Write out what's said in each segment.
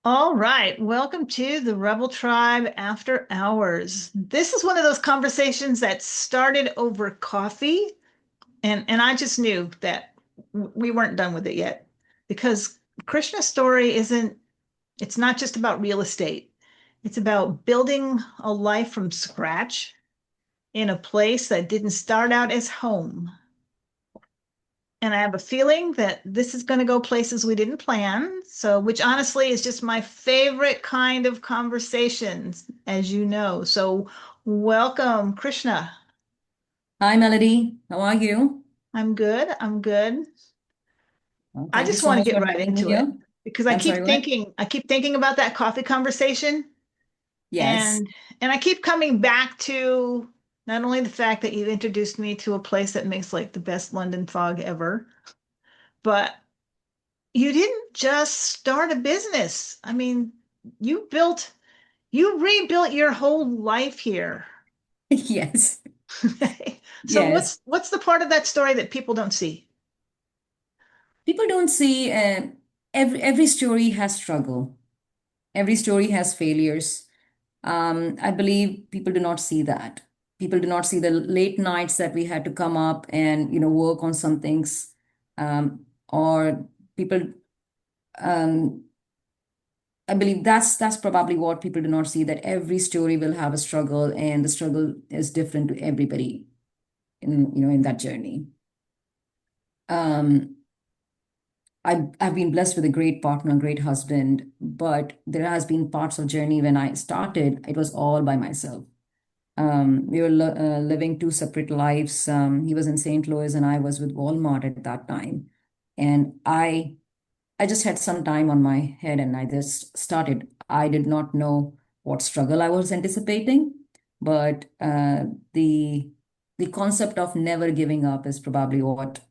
All right, welcome to the Rebel Tribe After Hours. This is one of those conversations that started over coffee, and I just knew that we weren't done with it yet because Krishna's story it's not just about real estate. It's about building a life from scratch in a place that didn't start out as home. And I have a feeling that this is going to go places we didn't plan. So, which honestly is just my favorite kind of conversations, as you know. So, welcome, Krishna. Hi, Melody. How are you? I'm good. I'm good. Well, I thank you just so want to much get for right having me into it here. because I'm sorry, what? I keep thinking about that coffee conversation Yes. and I keep coming back to not only the fact that you introduced me to a place that makes like the best London fog ever, but you didn't just start a business. I mean, you built, you rebuilt your whole life here. Yes. So Yes. what's the part of that story that people don't see? People don't see every story has struggle. Every story has failures. I believe people do not see that. People do not see the late nights that we had to come up and work on some things. Or people um, I believe that's probably what people do not see, that every story will have a struggle and the struggle is different to everybody in that journey. Um, I've been blessed with a great partner, great husband, but there has been parts of journey when I started, it was all by myself. We were living two separate lives. He was in St. Louis and I was with Walmart at that time. And I just had some time on my head and I just started. I did not know what struggle I was anticipating, but the concept of never giving up is probably what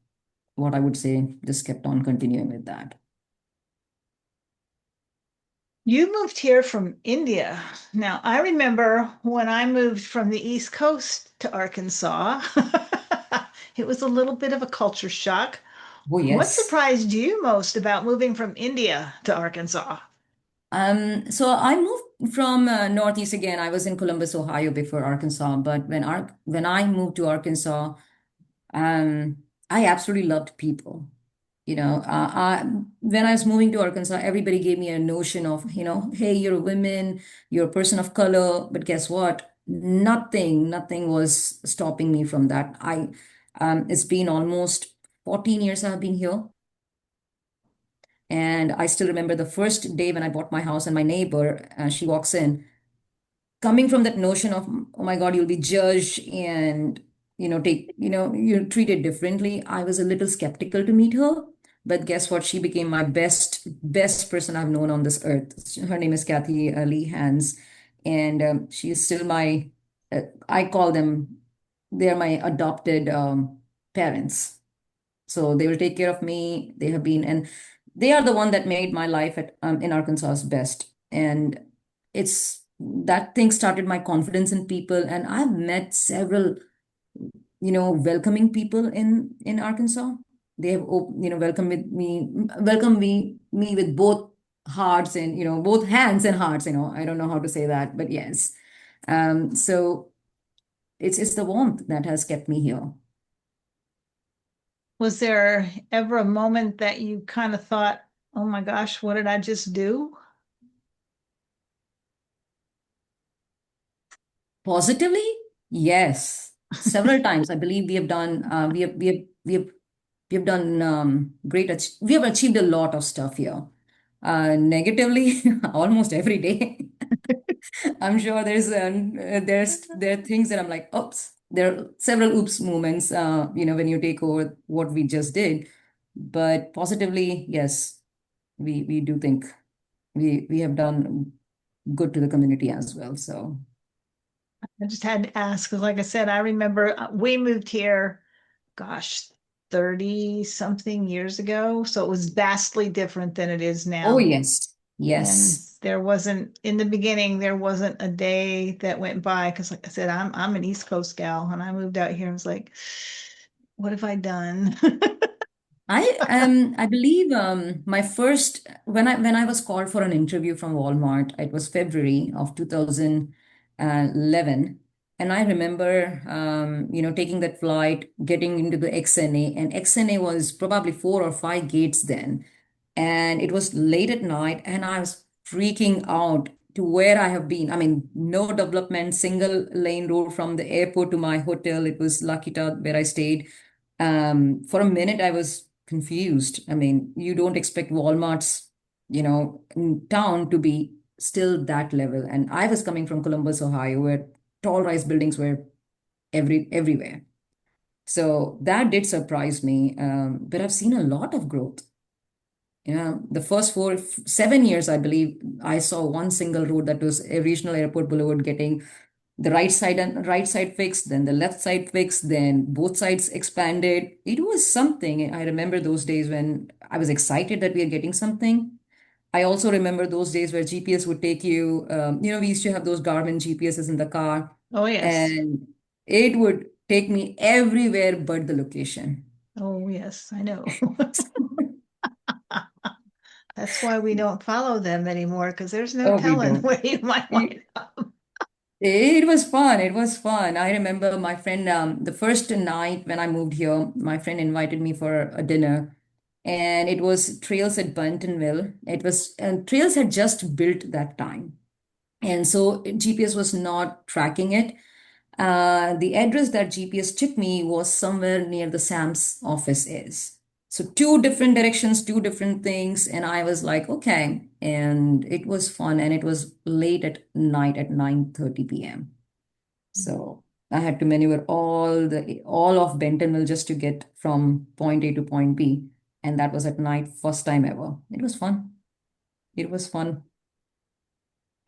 I would say just kept on continuing with that. You moved here from India. Now, I remember when I moved from the East Coast to Arkansas, it was a little bit of a culture shock. Oh, What yes. surprised you most about moving from India to Arkansas? So I moved from Northeast again. I was in Columbus, Ohio before Arkansas, but when I moved to Arkansas, um, I absolutely loved people. When I was moving to Arkansas, everybody gave me a notion of, hey, you're a woman, you're a person of color, but guess what? Nothing was stopping me from that. It's been almost 14 years I've been here. And I still remember the first day when I bought my house and my neighbor, she walks in, coming from that notion of, oh my God, you'll be judged and, you're treated differently. I was a little skeptical to meet her, but guess what? She became my best person I've known on this earth. Her name is Kathy Lee Hans, and she is still I call them, they are my adopted parents. So they will take care of me. They have been, and they are the one that made my life in Arkansas's best. And it's that thing started my confidence in people. And I've met several, welcoming people in Arkansas. They have, welcomed me with both hearts and both hands and hearts. I don't know how to say that, but yes. So it's the warmth that has kept me here. Was there ever a moment that you kind of thought, oh my gosh, what did I just do? Positively, yes. Several times, I believe we have done. We have done great. We have achieved a lot of stuff here. Negatively, almost every day. I'm sure there are things that I'm like, oops. There are several oops moments. When you take over what we just did. But positively, yes, we do think we have done good to the community as well. So. I just had to ask because, like I said, I remember we moved here, gosh, 30 something years ago. So it was vastly different than it is Oh, now. yes. And Yes. there wasn't, in the beginning, there wasn't a day that went by because, like I said, I'm an East Coast gal and I moved out here and was like, what have I done? I believe my first when I was called for an interview from Walmart, it was February of 2011, and I remember taking that flight, getting into the XNA, and XNA was probably 4 or 5 gates then, and it was late at night, and I was freaking out to where I have been. I mean, no development, single lane road from the airport to my hotel. It was Lakita where I stayed. For a minute, I was confused. I mean, you don't expect Walmart's, in town to be still that level. And I was coming from Columbus, Ohio, where tall rise buildings were everywhere. So that did surprise me. But I've seen a lot of growth. The first 7 years, I believe, I saw one single road that was a regional airport boulevard getting the right side fixed, then the left side fixed, then both sides expanded. It was something. I remember those days when I was excited that we are getting something. I also remember those days where GPS would take you. We used to have those Garmin GPSs in the car, Oh, yes. and it would take me everywhere but the location. Oh, yes, I know. That's why we don't follow them anymore because there's no Oh, we telling don't. where you might wind up. It was fun. It was fun. I remember my friend, the first night when I moved here, my friend invited me for a dinner, and it was Trails at Buntonville. It was, and Trails had just built that time. And so GPS was not tracking it. The address that GPS took me was somewhere near the Sam's office is. So two different directions, two different things. And I was like, okay. And it was fun. And it was late at night at 9:30 p.m. So I had to maneuver all of Bentonville just to get from point A to point B. And that was at night, first time ever. It was fun. It was fun.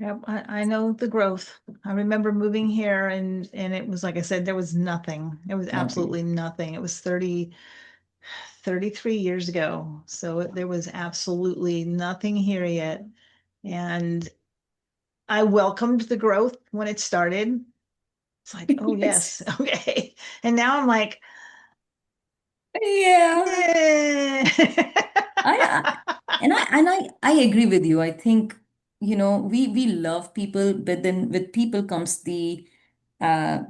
Yep, I know the growth. I remember moving here and it was like I said, there was nothing. It was Nothing. absolutely nothing. It was 33 years ago. So there was absolutely nothing here yet. And I welcomed the growth when it started. It's like, oh Yes. yes, okay. And now I'm like, Yeah. yeah. I I agree with you. I think, we love people, but then with people comes the uh,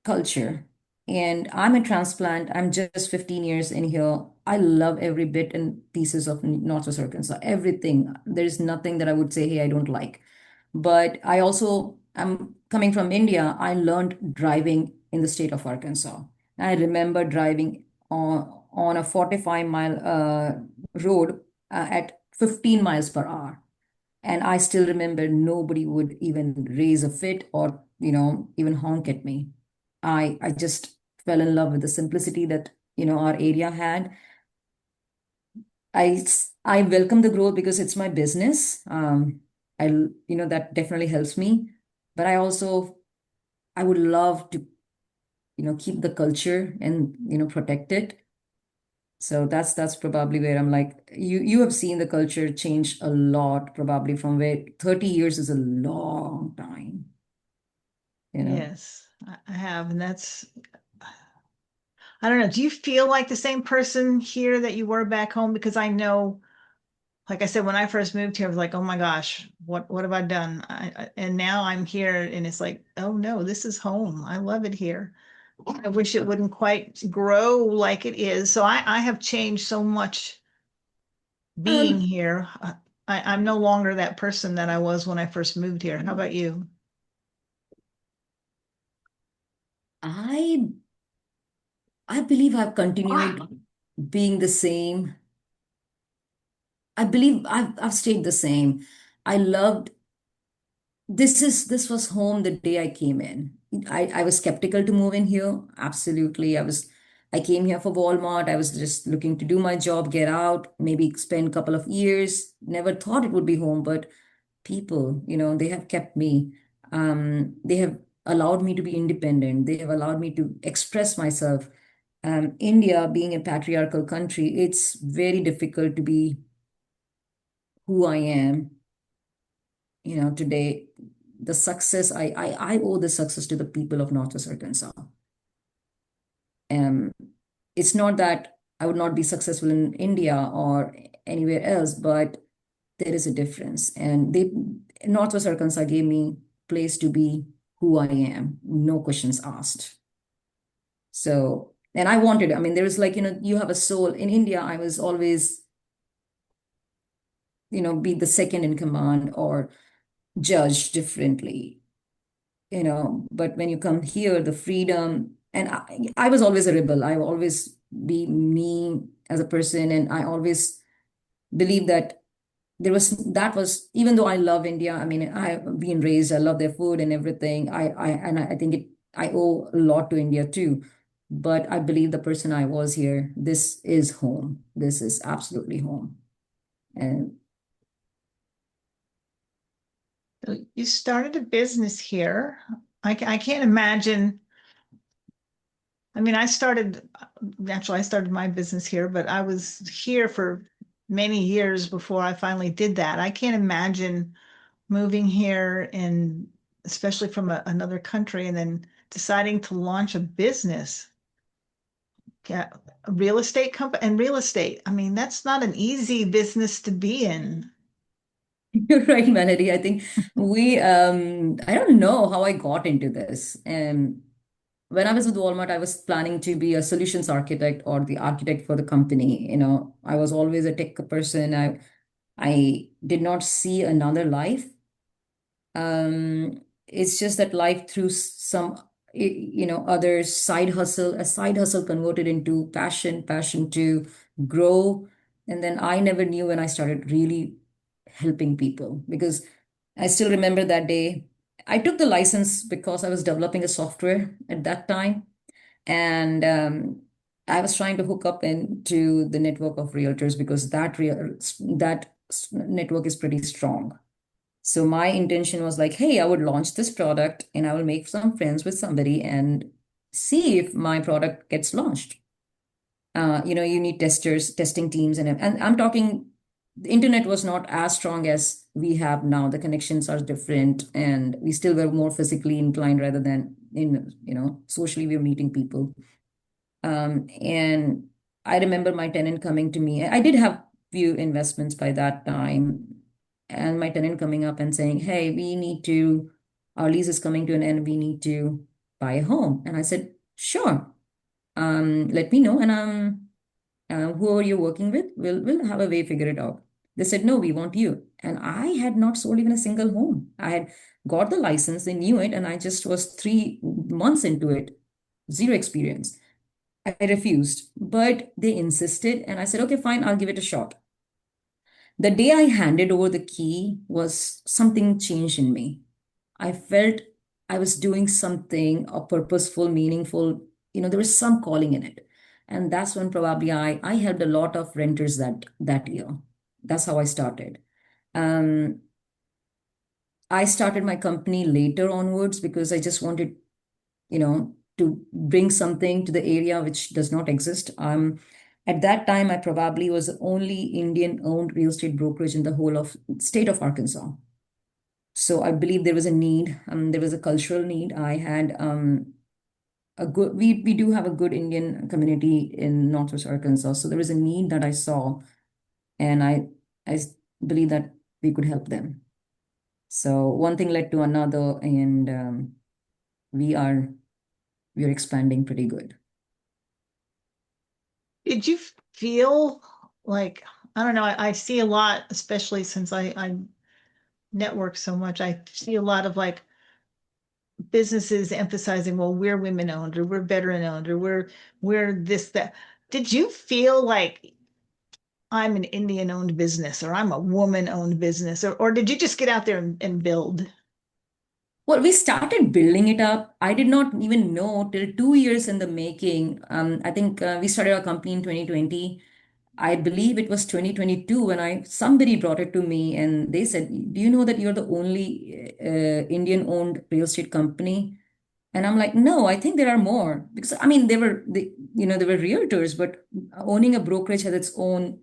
culture. And I'm a transplant. I'm just 15 years in here. I love every bit and pieces of Northwest Arkansas, everything. There's nothing that I would say, hey, I don't like. But I'm coming from India. I learned driving in the state of Arkansas. I remember driving on a 45-mile road at 15 miles per hour. And I still remember nobody would even raise a fit or, even honk at me. I just fell in love with the simplicity that, our area had. I welcome the growth because it's my business. That definitely helps me. But I would love to, keep the culture and, protect it. So that's probably where I'm like, you have seen the culture change a lot, probably from where 30 years is a long time, you know. Yes, I have. And I don't know. Do you feel like the same person here that you were back home? Because I know, like I said, when I first moved here, I was like, oh my gosh, what have I done? And now I'm here and it's like, oh no, this is home. I love it here. I wish it wouldn't quite grow like it is. So I have changed so much being Um, here. I'm no longer that person that I was when I first moved here. How about you? I I believe I've continued being the same. I believe I've stayed the same. I loved this was home the day I came in. I was skeptical to move in here. Absolutely. I came here for Walmart. I was just looking to do my job, get out, maybe spend a couple of years. Never thought it would be home, but people, they have kept me. They have allowed me to be independent. They have allowed me to express myself. India being a patriarchal country, it's very difficult to be who I am, today. The success, I owe the success to the people of Northwest Arkansas. Um, it's not that I would not be successful in India or anywhere else, but there is a difference. And Northwest Arkansas gave me place to be who I am, no questions asked. So, and I wanted, I mean, there was like, you have a soul. In India, I was always, be the second in command or judged differently, but when you come here, the freedom, and I was always a rebel. I will always be me as a person. And I always believe that that was, even though I love India, I mean, I've been raised, I love their food and everything. I think I owe a lot to India too. But I believe the person I was here, this is home. This is absolutely home. And So you started a business here. I can't imagine. I mean, naturally, I started my business here, but I was here for many years before I finally did that. I can't imagine moving here and especially from another country and then deciding to launch a business. Yeah, a real estate company and real estate. I mean, that's not an easy business to be in. you're right, Melody. I think I don't know how I got into this. And when I was with Walmart, I was planning to be a solutions architect or the architect for the company. I was always a tech person. I did not see another life. It's just that life through some, other side hustle, a side hustle converted into passion, passion to grow. And then I never knew when I started really helping people, because I still remember that day. I took the license because I was developing a software at that time. And I was trying to hook up into the network of realtors because that network is pretty strong. So my intention was like, hey, I would launch this product and I will make some friends with somebody and see if my product gets launched. You need testers, testing teams, and I'm talking. The internet was not as strong as we have now. The connections are different, and we still were more physically inclined rather than socially we were meeting people. And I remember my tenant coming to me. I did have few investments by that time, and my tenant coming up and saying, "Hey, our lease is coming to an end. We need to buy a home." And I said, "Sure. Let me know, and who are you working with? We'll have a way figure it out." They said, "No, we want you." And I had not sold even a single home. I had got the license, they knew it, and I just was 3 months into it, zero experience. I refused, but they insisted, and I said, "Okay, fine, I'll give it a shot." The day I handed over the key was something changed in me. I felt I was doing something a purposeful, meaningful, there was some calling in it. And that's when probably I helped a lot of renters that year. That's how I started. Um, I started my company later onwards because I just wanted, to bring something to the area which does not exist. At that time, I probably was the only Indian-owned real estate brokerage in the whole of state of Arkansas. So I believe there was a need. There was a cultural need. I had a good. We do have a good Indian community in Northwest Arkansas. So there was a need that I saw, and I believe that we could help them. So one thing led to another, and we are we are expanding pretty good. Did you feel like, I don't know, I see a lot, especially since I network so much, I see a lot of like businesses emphasizing, well, we're women owned or we're veteran owned or we're this, that. Did you feel like I'm an Indian owned business or I'm a woman owned business or did you just get out there and build? Well, we started building it up. I did not even know till 2 years in the making. I think we started our company in 2020. I believe it was 2022 when somebody brought it to me and they said, "Do you know that you're the only Indian-owned real estate company?" And I'm like, "No, I think there are more." Because I mean, they were realtors, but owning a brokerage has its own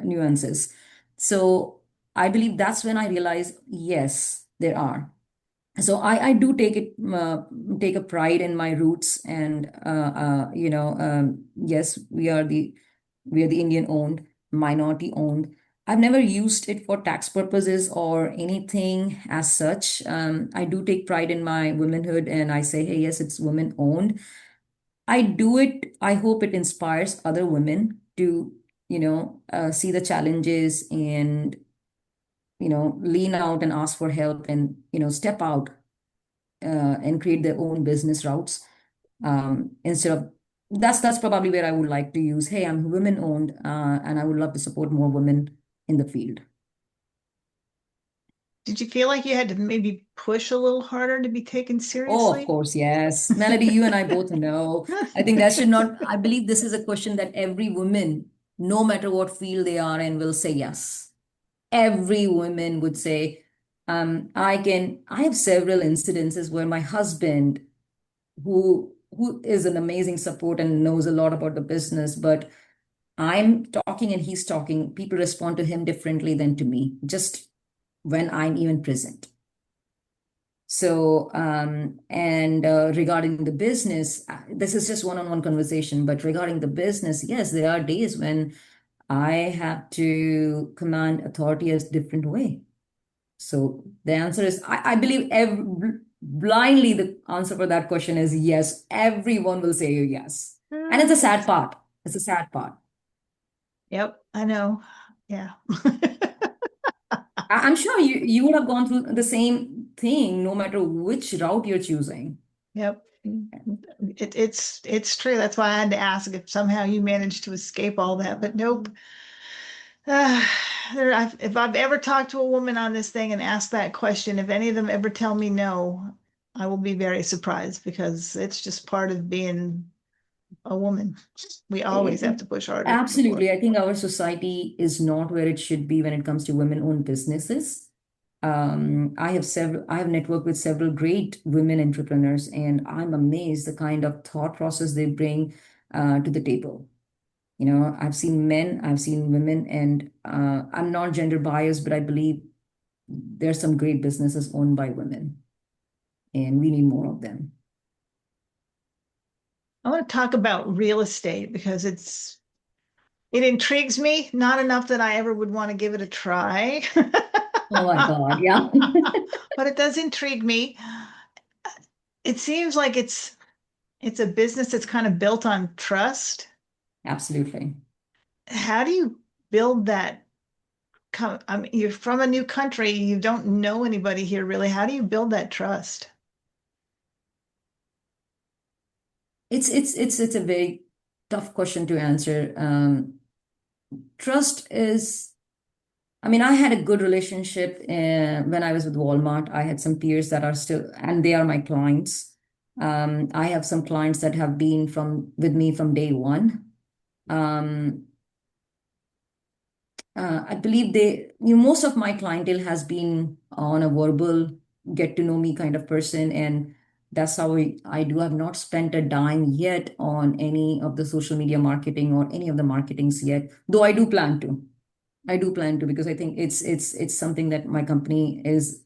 nuances. So I believe that's when I realized, yes, there are. So I do take a pride in my roots, and yes, we are we are the Indian owned, minority owned. I've never used it for tax purposes or anything as such. I do take pride in my womanhood and I say, hey, yes, it's women owned. I do it. I hope it inspires other women to, see the challenges and, lean out and ask for help and, step out and create their own business routes instead of that's probably where I would like to use. Hey, I'm women owned, and I would love to support more women in the field. Did you feel like you had to maybe push a little harder to be taken Oh, of seriously? course, yes. Melody, you and I both know. I think that should not, I believe this is a question that every woman, no matter what field they are in, will say yes. Every woman would say, I have several incidences where my husband, who is an amazing support and knows a lot about the business, but I'm talking and he's talking, people respond to him differently than to me, just when I'm even present. So, and regarding the business, this is just one-on-one conversation, but regarding the business, yes, there are days when I have to command authority a different way. So the answer is, I believe blindly the answer for that question is yes. Everyone will say yes. And it's a sad part. It's a sad part. Yep, I know. Yeah. I'm sure you would have gone through the same thing no matter which route you're choosing. Yep. It's true. That's why I had to ask if somehow you managed to escape all that. But nope. Uh, if I've ever talked to a woman on this thing and asked that question, if any of them ever tell me no, I will be very surprised because it's just part of being a woman. We always have Eh, to push harder before. Absolutely. I think our society is not where it should be when it comes to women-owned businesses. I have networked with several great women entrepreneurs, and I'm amazed the kind of thought process they bring to the table. I've seen men, I've seen women, and I'm not gender biased, but I believe there's some great businesses owned by women, and we need more of them. I want to talk about real estate because it intrigues me, not enough that I ever would want to give it a try. Oh my God, yeah. But it does intrigue me. It seems like it's a business that's kind of built on trust. Absolutely. How do you build that? I mean, you're from a new country, you don't know anybody here really. How do you build that trust? It's a very tough question to answer. Trust is, I mean, I had a good relationship when I was with Walmart. I had some peers that are still, and they are my clients. I have some clients that have been from with me from day one. Um, I believe most of my clientele has been on a verbal get to know me kind of person. And that's how I do. Have not spent a dime yet on any of the social media marketing or any of the marketings yet, though I do plan to. I do plan to because I think it's something that my company is,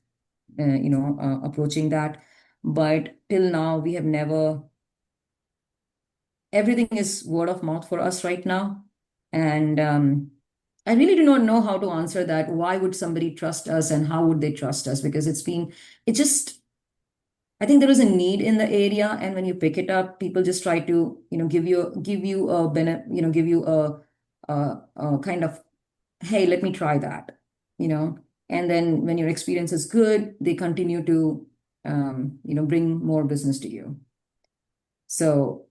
approaching that. But till now, we have never, everything is word of mouth for us right now. And I really do not know how to answer that. Why would somebody trust us and how would they trust us? Because it just, I think there is a need in the area. And when you pick it up, people just try to, give you a give you a kind of, hey, let me try that, you know. And then when your experience is good, they continue to, bring more business to you. So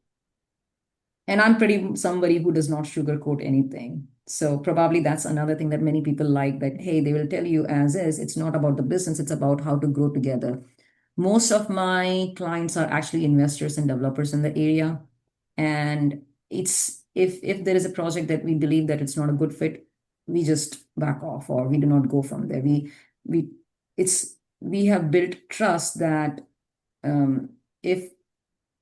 and I'm pretty somebody who does not sugarcoat anything. So probably that's another thing that many people like that, hey, they will tell you as is. It's not about the business, it's about how to grow together. Most of my clients are actually investors and developers in the area. And it's if there is a project that we believe that it's not a good fit, we just back off or we do not go from there. We it's we have built trust that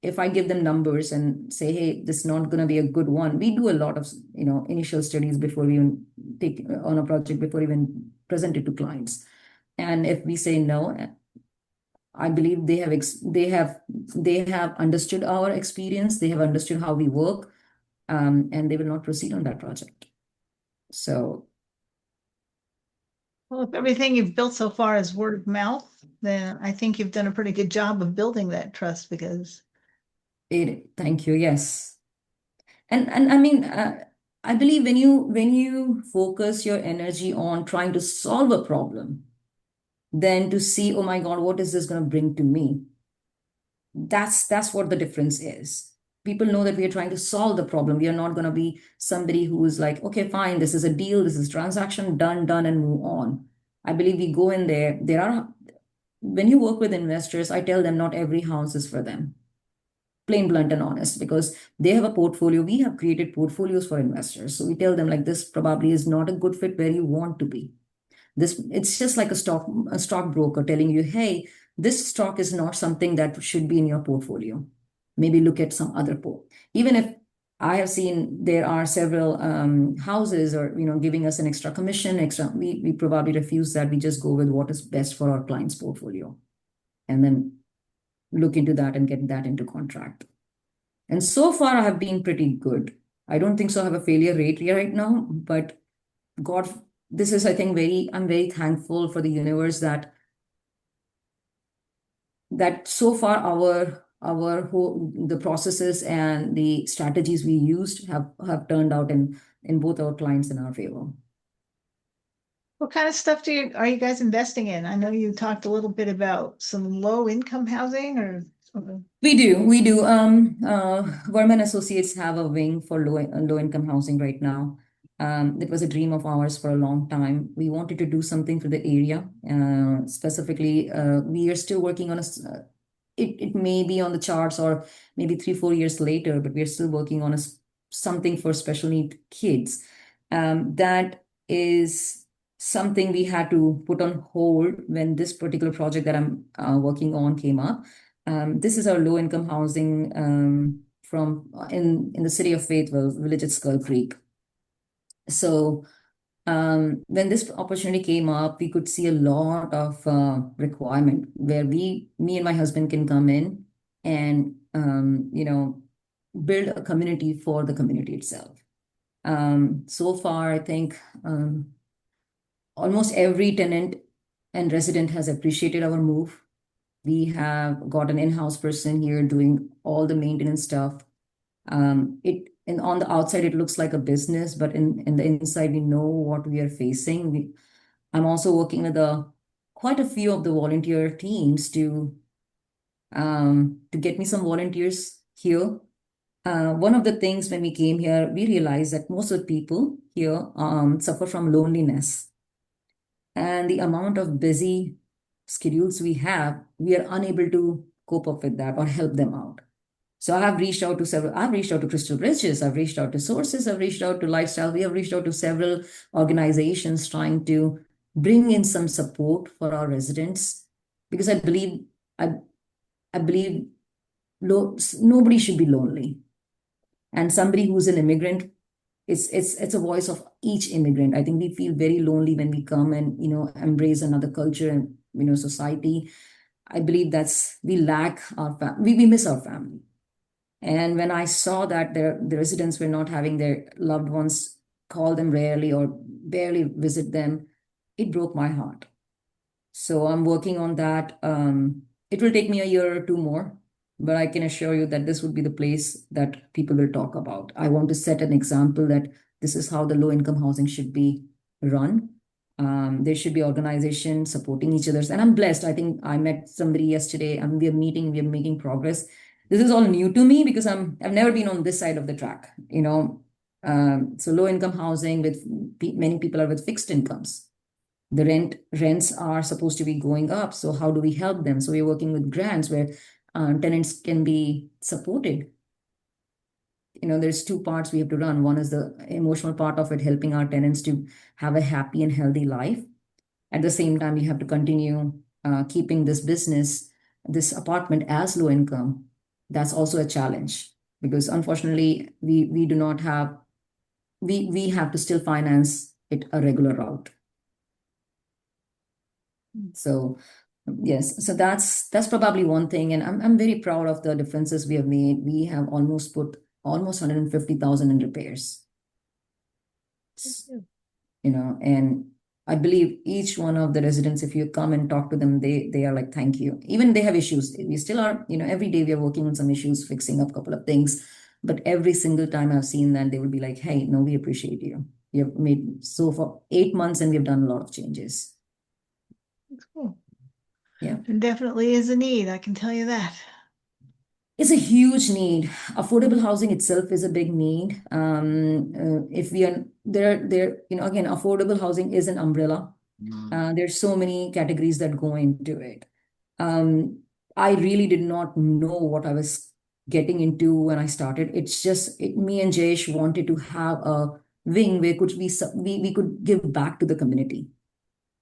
if I give them numbers and say, hey, this is not going to be a good one, we do a lot of, initial studies before we even take on a project, before even present it to clients. And if we say no, I believe they have understood our experience. They have understood how we work. and they will not proceed on that project. So Well, if everything you've built so far is word of mouth, then I think you've done a pretty good job of building that trust because thank you. Yes. And I mean, I believe when you focus your energy on trying to solve a problem, then to see, oh my God, what is this going to bring to me? That's what the difference is. People know that we are trying to solve the problem. We are not going to be somebody who is like, okay, fine, this is a deal, this is transaction, done, and move on. I believe we go in there. There are When you work with investors, I tell them not every house is for them. Plain, blunt, and honest, because they have a portfolio. We have created portfolios for investors. So we tell them like this probably is not a good fit where you want to be. This It's just like a stockbroker telling you, hey, this stock is not something that should be in your portfolio. Maybe look at some other even if I have seen there are several houses or giving us an extra commission, we probably refuse that. We just go with what is best for our client's portfolio, and then look into that and get that into contract. And so far, I have been pretty good. I don't think so. I have a failure rate here right now, but God, this is, I think, I'm very thankful for the universe that so far our whole the processes and the strategies we used have turned out in both our clients in our favor. what kind of stuff are you guys investing in? I know you talked a little bit about some low income housing or We do. Verma and Associates have a wing for low income housing right now. It was a dream of ours for a long time. We wanted to do something for the area. Specifically, we are still working on it may be on the charts or maybe 3-4 years later, but we are still working on something for special need kids. That is something we had to put on hold when this particular project that I'm working on came up. This is our low-income housing from in the city of Fayetteville, village at Skull Creek. So when this opportunity came up, we could see a lot of requirement where me and my husband can come in and build a community for the community itself. So far, I think almost every tenant and resident has appreciated our move. We have got an in-house person here doing all the maintenance stuff. And on the outside, it looks like a business, but in the inside, we know what we are facing. I'm also working with quite a few of the volunteer teams to get me some volunteers here. One of the things when we came here, we realized that most of the people here suffer from loneliness, and the amount of busy schedules we have, we are unable to cope up with that or help them out. So I've reached out to Crystal Bridges, I've reached out to Sources, I've reached out to Lifestyle, we have reached out to several organizations trying to bring in some support for our residents, because I, I believe nobody should be lonely. And somebody who's an immigrant, it's a voice of each immigrant. I think we feel very lonely when we come and embrace another culture and society. I believe we lack we miss our family. And when I saw that the residents were not having their loved ones call them rarely or barely visit them, it broke my heart. So I'm working on that. It will take me a year or two more, but I can assure you that this would be the place that people will talk about. I want to set an example that this is how the low income housing should be run. There should be organizations supporting each other's. And I'm blessed. I think I met somebody yesterday and we are making progress. This is all new to me because I've never been on this side of the track, So low income housing with many people are with fixed incomes. The rents are supposed to be going up. So how do we help them? So we're working with grants where tenants can be supported. There's two parts we have to run. One is the emotional part of it, helping our tenants to have a happy and healthy life. At the same time, we have to continue keeping this apartment as low income. That's also a challenge because unfortunately, we do not have, we have to still finance it a regular route. So yes, that's probably one thing, and I'm very proud of the differences we have made. We have almost put almost 150,000 in repairs. And I believe each one of the residents, if you come and talk to them, they are like, thank you. Even they have issues. We still are, every day we are working on some issues, fixing up a couple of things. But every single time I've seen that, they will be like, hey, no, we appreciate you. You have made so for 8 months and we've done a lot of changes. That's cool. Yeah. There definitely is a need, I can tell you that. It's a huge need. Affordable housing itself is a big need. If we are again, affordable housing is an umbrella. There's so many categories that go into it. Um, I really did not know what I was getting into when I started. It's just me and Jayesh wanted to have a wing where we could give back to the community.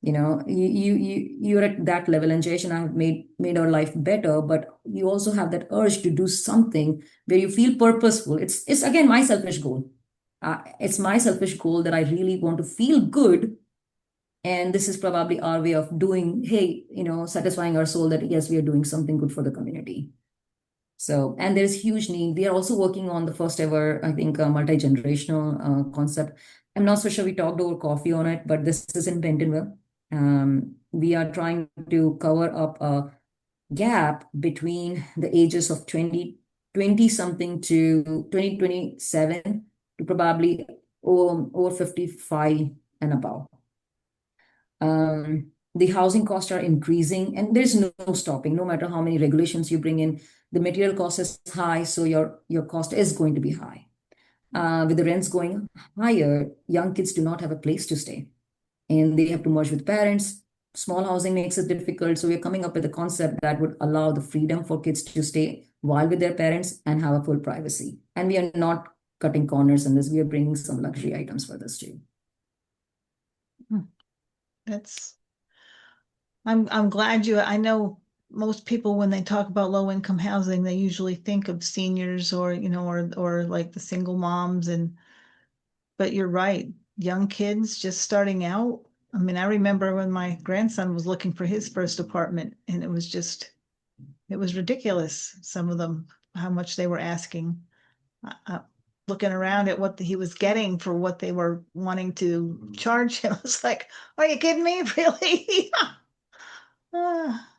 You're at that level, and Jayesh and I have made our life better, but you also have that urge to do something where you feel purposeful. It's again my selfish goal. It's my selfish goal that I really want to feel good, and this is probably our way of doing, hey, satisfying our soul that yes, we are doing something good for the community. So, and there's huge need. We are also working on the first ever, I think, multi-generational concept. I'm not so sure we talked over coffee on it, but this is in Bentonville. We are trying to cover up a gap between the ages of 20 something to 2027 to probably over 55 and above. The housing costs are increasing, and there's no stopping. No matter how many regulations you bring in, the material cost is high, so your cost is going to be high. With the rents going higher, young kids do not have a place to stay, and they have to merge with parents. Small housing makes it difficult, so we're coming up with a concept that would allow the freedom for kids to stay while with their parents and have a full privacy. And we are not cutting corners in this. We are bringing some luxury items for this too. Hmm. That's I'm glad I know most people when they talk about low income housing, they usually think of seniors or, or like the single moms but you're right. Young kids just starting out. I mean, I remember when my grandson was looking for his first apartment and it was ridiculous. Some of them, how much they were asking. Looking around at what he was getting for what they were wanting to charge him, I was like, are you kidding me? Really? Ah,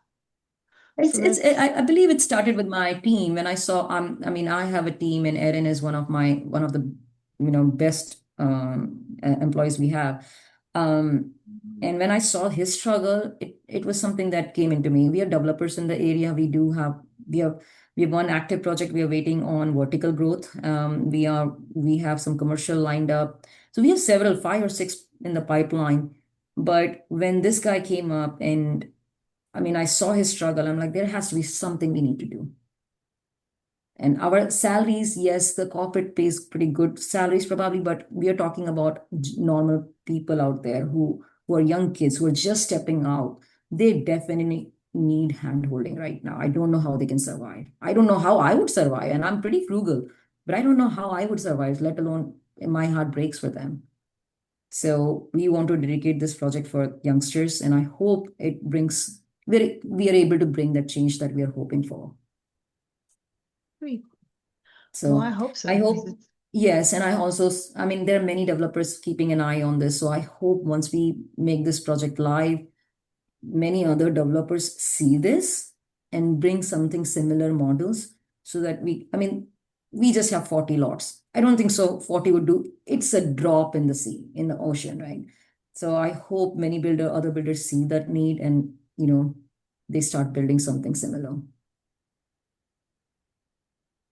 so that's I believe it started with my team when I saw I mean I have a team, and Erin is one of the best employees we have. Um, and when I saw his struggle, it was something that came into me. We are developers in the area. We have we have one active project. We are waiting on vertical growth. We have some commercial lined up. So we have several, 5 or 6 in the pipeline. But when this guy came up, and I mean, I saw his struggle. I'm like, there has to be something we need to do. And our salaries, yes, the corporate pays pretty good salaries probably, but we are talking about normal people out there who are young kids who are just stepping out. They definitely need hand holding right now. I don't know how they can survive. I don't know how I would survive, and I'm pretty frugal, but I don't know how I would survive, let alone my heart breaks for them. So we want to dedicate this project for youngsters, and I hope it brings we are able to bring that change that we are hoping for. sweet. Well, I So hope so I because hope, yes, and I also, I mean, there are many developers keeping an eye on this. So I hope once we make this project live, many other developers see this and bring something similar models so that I mean, we just have 40 lots. I don't think so 40 would do. It's a drop in the sea, in the ocean, right? So I hope other builders see that need, and, they start building something similar.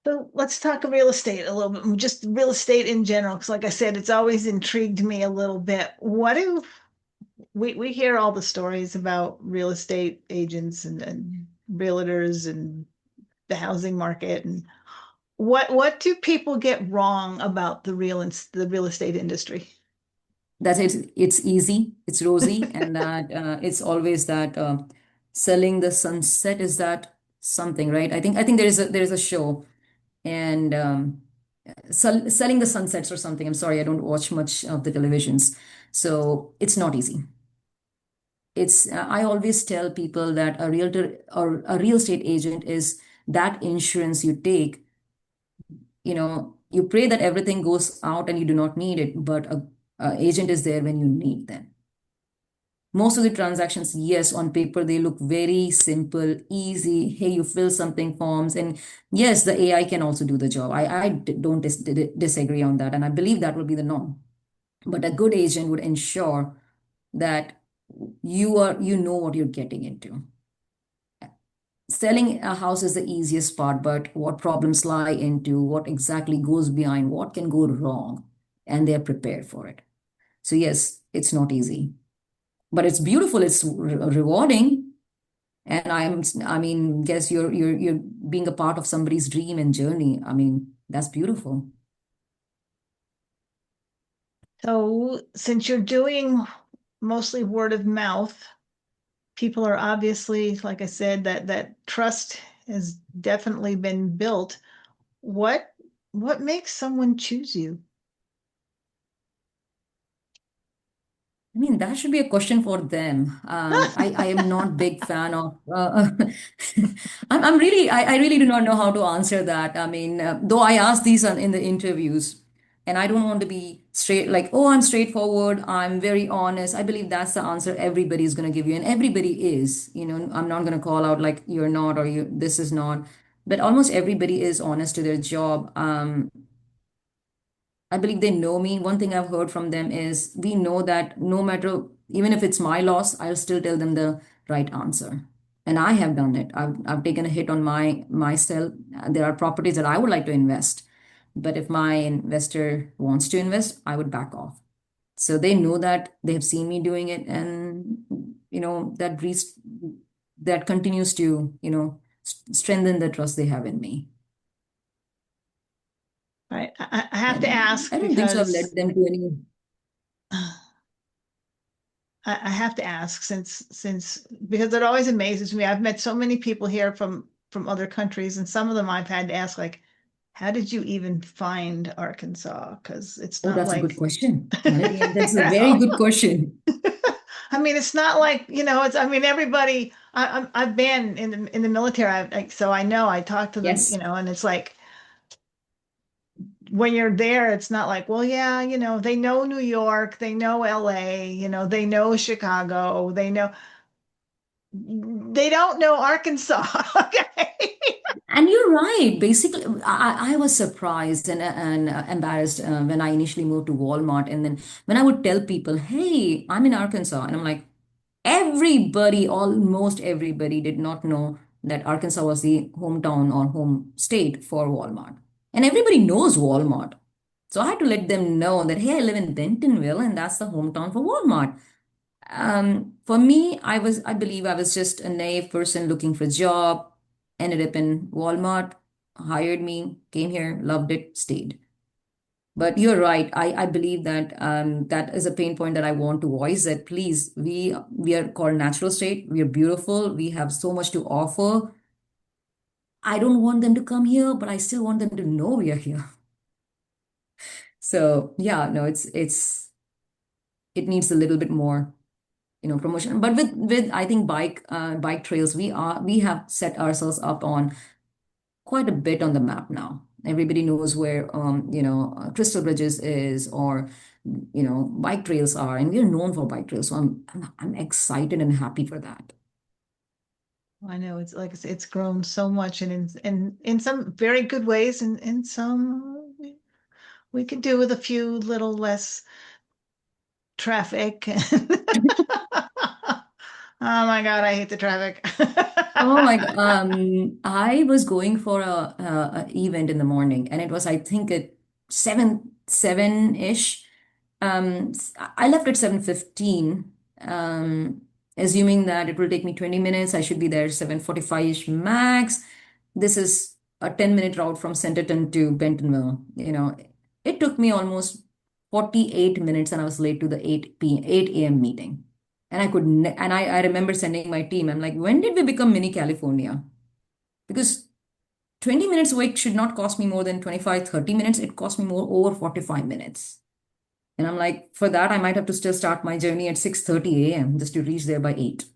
So let's talk real estate a little bit, just real estate in general, because like I said, it's always intrigued me a little bit. What do we hear all the stories about real estate agents and realtors and the housing market and what do people get wrong about the real estate industry? That it's easy, it's rosy, and that it's always that selling the sunset, is that something, right? I think there is a show, and selling the sunsets or something. I'm sorry, I don't watch much of the televisions, so it's not easy. It's I always tell people that a realtor or a real estate agent is that insurance you take, You pray that everything goes out and you do not need it, but a agent is there when you need them. Most of the transactions, yes, on paper, they look very simple, easy. Hey, you fill something forms, and yes, the AI can also do the job. Don't disagree on that. And I believe that will be the norm. But a good agent would ensure that you know what you're getting into. Selling a house is the easiest part, but what problems lie into, what exactly goes behind, what can go wrong, and they're prepared for it. So yes, it's not easy, but it's beautiful. It's rewarding. And I mean, guess you're being a part of somebody's dream and journey. I mean, that's beautiful. So since you're doing mostly word of mouth, people are obviously, like I said, that trust has definitely been built. What what makes someone choose you? I mean, that should be a question for them. I am not big fan of. I really do not know how to answer that. I mean, though I ask these in the interviews, and I don't want to be straight like, oh, I'm straightforward. I'm very honest. I believe that's the answer everybody is going to give you, and everybody is. You know, I'm not going to call out like you're not or you this is not, but almost everybody is honest to their job. I believe they know me. One thing I've heard from them is we know that no matter, even if it's my loss, I'll still tell them the right answer. And I have done it. I've taken a hit on myself. There are properties that I would like to invest, but if my investor wants to invest, I would back off. So they know that they have seen me doing it, and that continues to strengthen the trust they have in me. Right. I have to And ask I don't think so. I've because led them to any. I have to ask since because it always amazes me. I've met so many people here from other countries, and some of them I've had to ask like, how did you even find Arkansas? Because it's Oh, not that's a good like question. Melody, and that's a very you good question. I mean, it's not like, it's, I mean, everybody, I've been in the military, so I know I talk to them, Yes. and it's like when you're there, it's not like, well, yeah, they know New York, they know LA, they know Chicago, they don't know Arkansas. Okay. And you're right. Basically, I was surprised and embarrassed when I initially moved to Walmart. And then when I would tell people, hey, I'm in Arkansas. And I'm like, everybody, almost everybody did not know that Arkansas was the hometown or home state for Walmart. And everybody knows Walmart. So I had to let them know that, hey, I live in Bentonville and that's the hometown for Walmart. For me, I believe I was just a naive person looking for a job, ended up in Walmart, hired me, came here, loved it, stayed. But you're right. I believe that that is a pain point that I want to voice that please, we are called natural state. We are beautiful. We have so much to offer. I don't want them to come here, but I still want them to know we are here. So yeah, no, it needs a little bit more promotion, but with I think bike trails, we have set ourselves up on quite a bit on the map now. Everybody knows where Crystal Bridges is, or bike trails are, and we're known for bike trails, so I'm excited and happy for that. I know it's like I said, it's grown so much and in some very good ways and in some we could do with a few little less traffic. Oh my God, I hate the traffic. Oh my God. I was going for a event in the morning, and it was, I think, at 7-ish. I left at 7:15, assuming that it will take me 20 minutes. I should be there 7:45-ish max. This is a 10-minute route from Centerton to Bentonville. It took me almost 48 minutes, and I was late to the 8 a.m. meeting. And I remember sending my team, I'm like, when did we become mini California? Because 20 minutes away should not cost me more than 25, 30 minutes. It cost me more over 45 minutes. And I'm like, for that, I might have to still start my journey at 6:30 a.m. just to reach there by 8. Oh,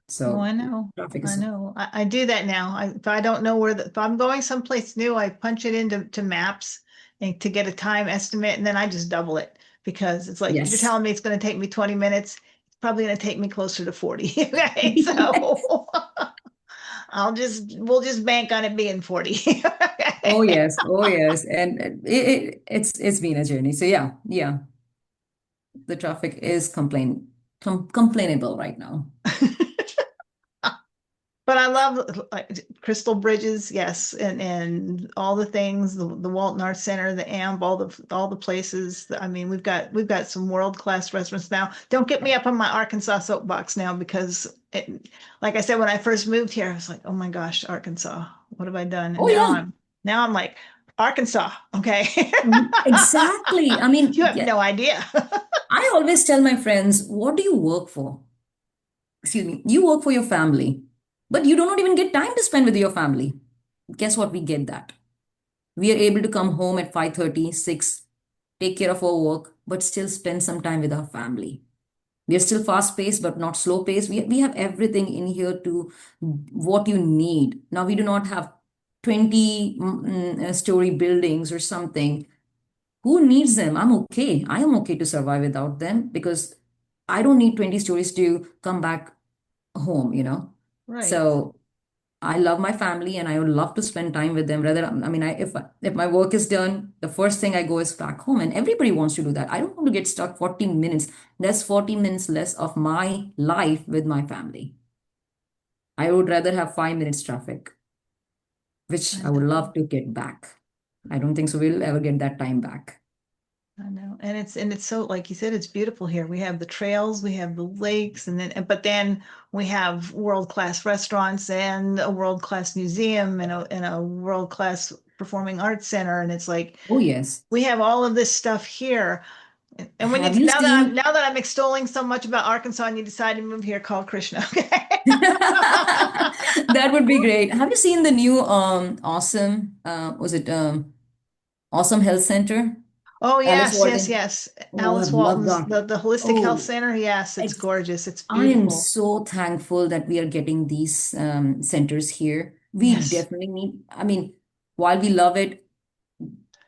So I know. traffic I is, know. I do that now. If I don't know if I'm going someplace new, I punch it into to maps and to get a time estimate, and then I just double it because it's like if you're Yes. telling me it's going to take me 20 minutes, it's probably going to take me closer to 40. Okay, so we'll just bank on it being 40. Oh yes, oh yes, and it's been a journey. So yeah, yeah, the traffic is complainable right now. But I love like crystal bridges, yes, and all the things, the Walton Arts Center, the AMP, all the places. I mean, we've got some world-class restaurants now. Don't get me up on my Arkansas soapbox now because like I said, when I first moved here, I was like, oh my gosh, Arkansas, what have I done? And Oh yeah, now I'm like, Arkansas, okay. exactly. I mean, You have yeah, no idea. I always tell my friends, what do you work for? Excuse me, you work for your family, but you do not even get time to spend with your family. Guess what? We get that. We are able to come home at 5:30, 6, take care of our work, but still spend some time with our family. We are still fast paced, but not slow paced. We have everything in here to what you need. Now, we do not have 20 story buildings or something. Who needs them? I'm okay. I am okay to survive without them because I don't need 20 stories to come back home. Right. So I love my family and I would love to spend time with them. Rather, I mean, if my work is done, the first thing I go is back home, and everybody wants to do that. I don't want to get stuck 40 minutes. That's 40 minutes less of my life with my family. I would rather have 5 minutes traffic, which I I would know. love to get back. I don't think so. We'll ever get that time back. I know. And it's so like you said, it's beautiful here. We have the trails, we have the lakes, but then we have world-class restaurants and a world-class museum and a world-class performing arts center. And it's like Oh yes. we have all of this stuff here. And when Have you seen? now that I'm extolling so much about Arkansas and you decide to move here, call Krishna. Okay. That would be great. Have you seen the new awesome was it Awesome Health Center? Oh Alice yes, yes, Walton. yes. Oh, Alice I've loved Walton's that. the Holistic Health Oh, Center. Yes, it's it's gorgeous. It's I am beautiful. so thankful that we are getting these centers here. We Yes. definitely need, I mean, while we love it,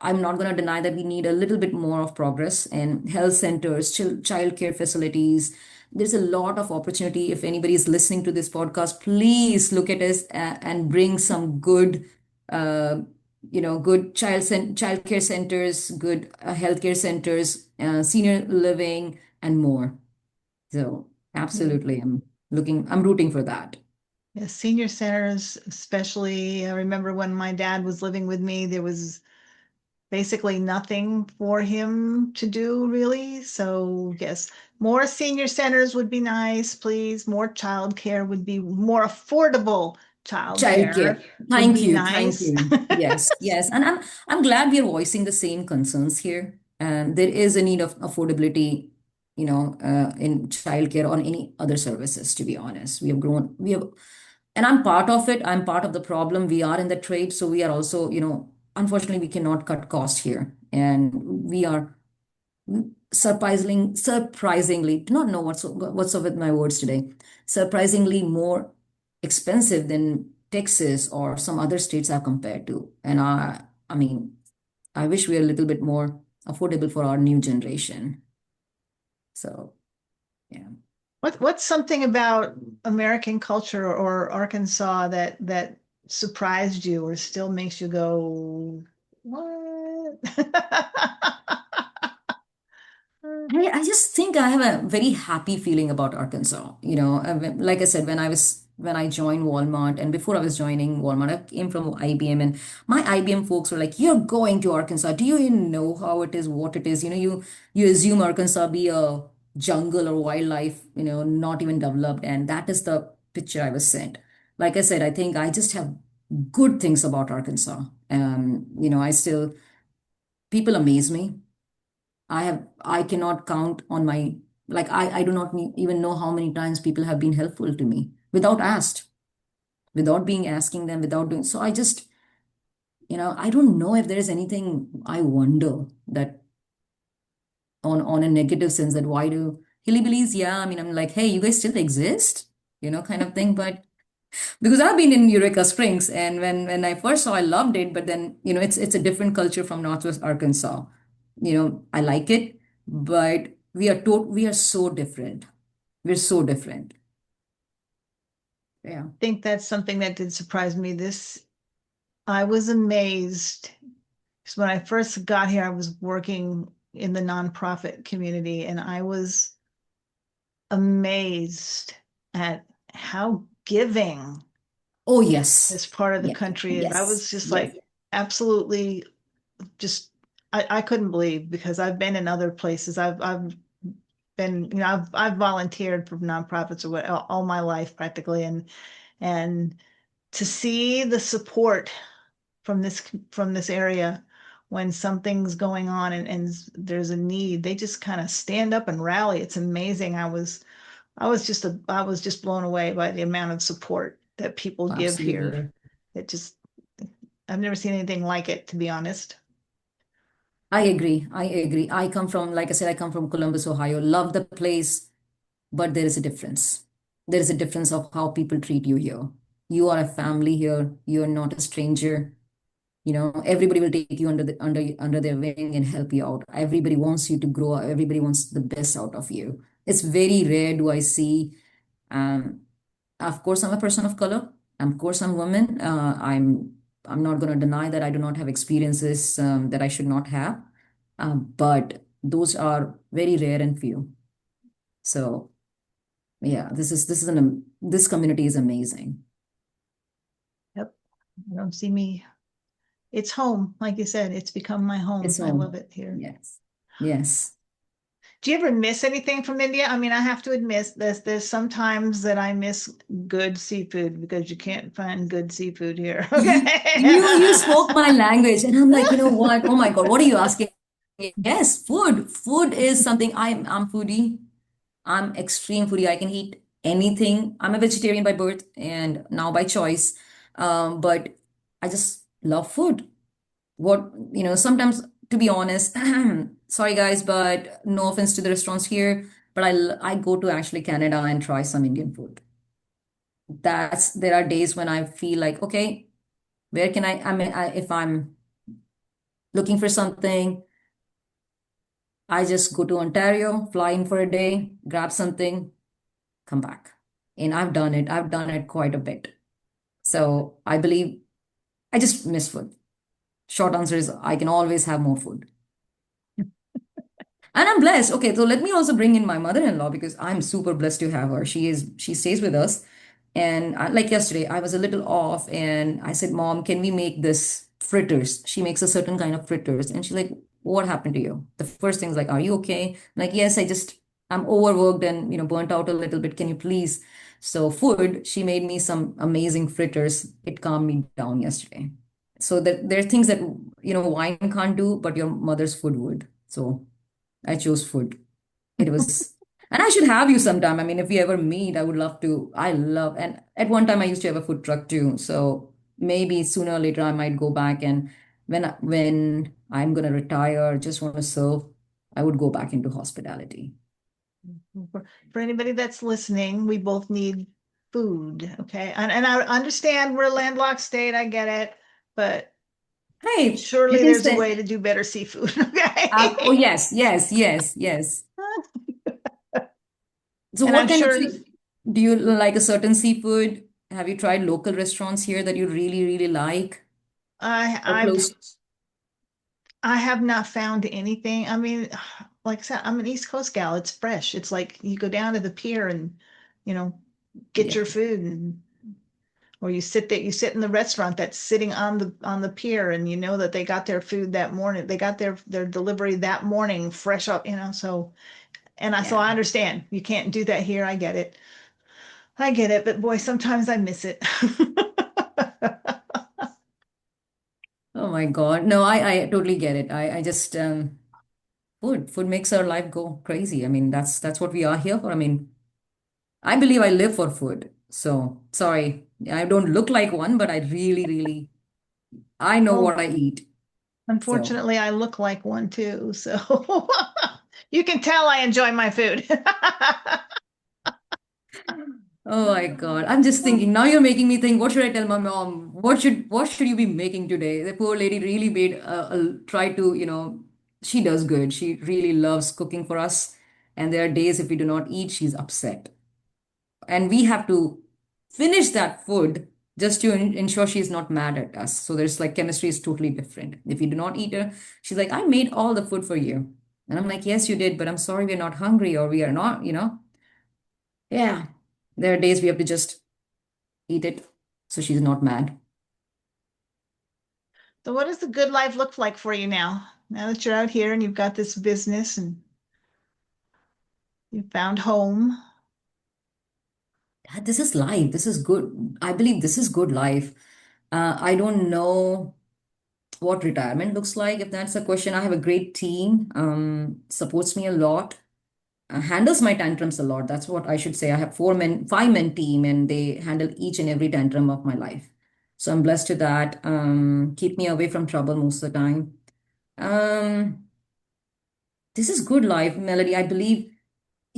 I'm not going to deny that we need a little bit more of progress and health centers, child care facilities. There's a lot of opportunity. If anybody is listening to this podcast, please look at us and bring some good, uh, good child care centers, good healthcare centers, senior living, and more. So absolutely, I'm rooting for that. Yeah, senior centers, especially. I remember when my dad was living with me, there was basically nothing for him to do, really. So, yes, more senior centers would be nice, please. More childcare would be more affordable childcare Childcare. would Thank be you. Thank nice. you. Yes, yes. And I'm glad we are voicing the same concerns here. And there is a need of affordability, in childcare or any other services, to be honest. We have grown, and I'm part of it. I'm part of the problem. We are in the trade. So we are also, unfortunately, we cannot cut cost here. And we are surprisingly, do not know what's up with my words today, surprisingly more expensive than Texas or some other states I've compared to. And I mean, I wish we are a little bit more affordable for our new generation. So yeah. What's something about American culture or Arkansas that surprised you or still makes you go, what? I just think I have a very happy feeling about Arkansas. Like I said, when I joined Walmart and before I was joining Walmart, I came from IBM and my IBM folks were like, "You're going to Arkansas. Do you even know how it is, what it is? You assume Arkansas be a jungle or wildlife, not even developed, and that is the picture I was sent. Like I said, I think I just have good things about Arkansas. I still people amaze me. I cannot count on my, like, I do not even know how many times people have been helpful to me without asked, without being asking them, without doing. So I just, I don't know if there is anything I wonder that on a negative sense that why do hillbillies, yeah, I mean, I'm like, hey, you guys still exist, kind of thing. But Because I've been in Eureka Springs, and when I first saw, I loved it. But then, it's a different culture from Northwest Arkansas. I like it, but we are so different. We're so different. Yeah. Think that's something that did surprise me. I was amazed because when I first got here, I was working in the nonprofit community, and I was amazed at how giving Oh yes. this part of the Yes. country is. I was Yes. just Yes. like absolutely just I couldn't believe because I've been in other places. I've been, I've volunteered for nonprofits or what all my life practically, and to see the support from this area when something's going on and there's a need, they just kind of stand up and rally. It's amazing. I was just blown away by the amount of support that people give here. Absolutely. It just I've never seen anything like it, to be honest. I agree. I agree. I come from, like I said, I come from Columbus, Ohio. Love the place, but there is a difference. There is a difference of how people treat you here. You are a family here. You are not a stranger. Everybody will take you under their wing and help you out. Everybody wants you to grow. Everybody wants the best out of you. It's very rare do I see. Um, of course, I'm a person of color. Of course, I'm woman. I'm not going to deny that I do not have experiences that I should not have. But those are very rare and few. So yeah, this community is amazing. Yep. I don't see me. It's home. Like you said, it's become my home. It's I love home. it here. Yes. Yes. Do you ever miss anything from India? I mean, I have to admit there's sometimes that I miss good seafood because you can't find good seafood here. You Okay. you spoke my language, and I'm like, you know what? Oh my God, what are you asking? Yes, food. Food is something I'm foodie. I'm extreme foodie. I can eat anything. I'm a vegetarian by birth and now by choice. But I just love food. Sometimes, to be honest, sorry guys, but no offense to the restaurants here, but I go to actually Canada and try some Indian food. There are days when I feel like, okay, where can if I'm looking for something, I just go to Ontario, fly in for a day, grab something, come back. And I've done it. I've done it quite a bit. So I believe I just miss food. Short answer is I can always have more food. And I'm blessed. Okay, so let me also bring in my mother-in-law because I'm super blessed to have her. She stays with us. And like yesterday, I was a little off and I said, Mom, can we make this fritters? She makes a certain kind of fritters. And she's like, what happened to you? The first thing's like, are you okay? I'm like, yes, I'm overworked and, burnt out a little bit. Can you please? So food, she made me some amazing fritters. It calmed me down yesterday. So there are things that, wine can't do, but your mother's food would. So I chose food. It was, and I should have you sometime. I mean, if we ever meet, I would love to. And at one time I used to have a food truck too. So maybe sooner or later I might go back and when I'm gonna retire, just want to serve, I would go back into hospitality. For anybody that's listening, we both need food. Okay. And I understand we're a landlocked state. I get it. But Hey, you surely can there's a say, way to do better seafood. Okay. oh yes, yes, yes, yes. So And what I'm kind of sure do you like a certain seafood? Have you tried local restaurants here that you really, really like I or I've close? I have not found anything. I mean, like I said, I'm an East Coast gal. It's fresh. It's like you go down to the pier and, you know, get Yeah, your food and or you sit in the restaurant that's sitting on the pier and you know that they got their food that morning. They got their delivery that morning fresh up, so so yeah. I understand. You can't do that here. I get it. I get it, but boy, sometimes I miss it. Oh my God. No, I totally get it. I just food makes our life go crazy. I mean, that's what we are here for. I mean, I believe I live for food. So sorry, I don't look like one, but I really, really I know Well, what I eat. So unfortunately, I look like one too, so you can tell I enjoy my food. Oh my God. I'm just thinking, now you're making me think, what should I tell my mom? What should you be making today? The poor lady really made try to, she does good. She really loves cooking for us. And there are days if we do not eat, she's upset. And we have to finish that food just to ensure she's not mad at us. So there's like chemistry is totally different. If you do not eat her, she's like, I made all the food for you. And I'm like, yes, you did, but I'm sorry we're not hungry or we are not. Yeah. There are days we have to just eat it so she's not mad. So what does the good life look like for you now? Now that you're out here and you've got this business and you found home. Yeah, this is life. This is good. I believe this is good life. I don't know what retirement looks like. If that's a question, I have a great team, supports me a lot, handles my tantrums a lot. That's what I should say. I have 5 men team, and they handle each and every tantrum of my life. So I'm blessed to that. Keep me away from trouble most of the time. Um, this is good life, Melody. I believe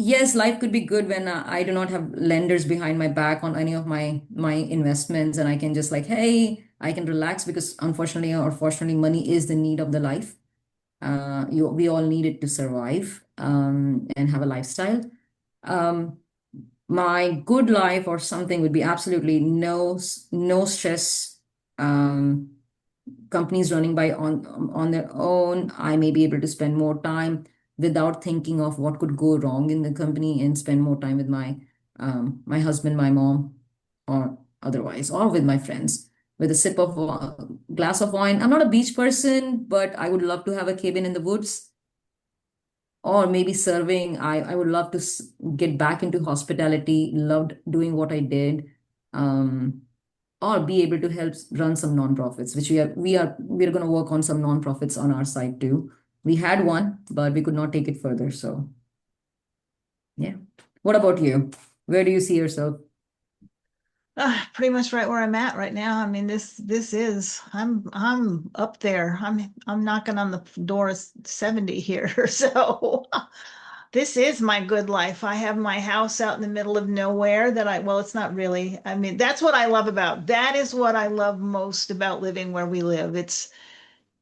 yes, life could be good when I do not have lenders behind my back on any of my investments, and I can just like, hey, I can relax because unfortunately or fortunately, money is the need of the life. We all need it to survive and have a lifestyle. Um, my good life or something would be absolutely no stress. Companies running by on their own, I may be able to spend more time without thinking of what could go wrong in the company and spend more time with my husband, my mom, or otherwise, or with my friends with a sip of glass of wine. I'm not a beach person, but I would love to have a cabin in the woods or maybe serving. I would love to get back into hospitality, loved doing what I did. Or be able to help run some nonprofits, which we're going to work on some nonprofits on our side too. We had one, but we could not take it further. So yeah. What about you? Where do you see yourself? Pretty much right where I'm at right now. I mean, this is I'm up there. I'm knocking on the door of 70 here. So this is my good life. I have my house out in the middle of nowhere that well, it's not really. I mean, that's what I love about. That is what I love most about living where we live. It's